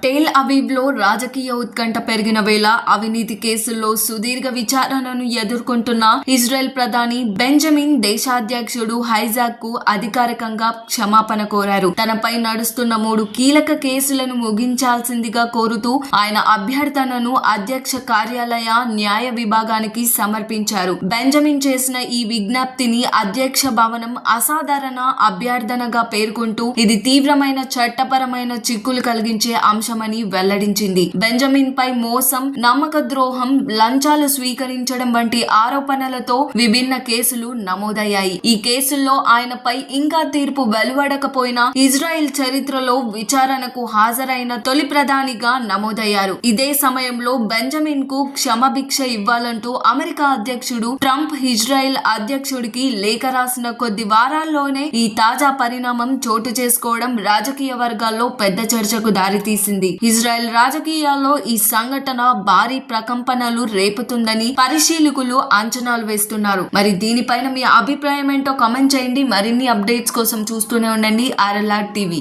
Tell అవీవ్లో రాజకీయ ఉత్కంఠ పెరిగిన వేళ అవినీతి కేసుల్లో సుదీర్ఘ విచారణను ఎదుర్కొంటున్న ఇజ్రాయెల్ ప్రధాని బెంజమిన్ దేశాధ్యక్షుడు ఐజాక్ కు అధికారికంగా క్షమాపణ కోరారు. తనపై నడుస్తున్న 3 కీలక కేసులను ముగించాల్సిందిగా కోరుతూ ఆయన అభ్యర్థనను అధ్యక్ష కార్యాలయ న్యాయ విభాగానికి సమర్పించారు. బెంజమిన్ చేసిన ఈ విజ్ఞప్తిని అధ్యక్ష భవనం అసాధారణ అభ్యర్థనగా పేర్కొంటూ ఇది తీవ్రమైన చట్టపరమైన చిక్కులు కలిగించే అంశమని వెల్లడించింది. బెంజమిన్ పై మోసం, నమ్మక ద్రోహం, లంచాలు స్వీకరించడం వంటి ఆరోపణలతో విభిన్న కేసులు నమోదయ్యాయి. ఈ కేసుల్లో ఆయనపై ఇంకా తీర్పు వెలువడకపోయినా ఇజ్రాయెల్ చరిత్రలో విచారణకు హాజరైన తొలి ప్రధానిగా నమోదయ్యారు. ఇదే సమయంలో బెంజమిన్ కు క్షమాభిక్ష ఇవ్వాలంటూ అమెరికా అధ్యక్షుడు ట్రంప్ ఇజ్రాయెల్ అధ్యక్షుడికి లేఖ రాసిన కొద్ది వారాల్లోనే ఈ తాజా పరిణామం చోటు చేసుకోవడం రాజకీయ వర్గాల్లో పెద్ద చర్చకు దారితీసింది. ఇజ్రాయెల్ రాజకీయాల్లో ఈ సంఘటన భారీ ప్రకంపనలు రేపుతుందని పరిశీలకులు అంచనాలు వేస్తున్నారు. మరి దీనిపైన మీ అభిప్రాయం ఏంటో కామెంట్ చేయండి. మరిన్ని అప్డేట్స్ కోసం చూస్తూనే ఉండండి RLR TV.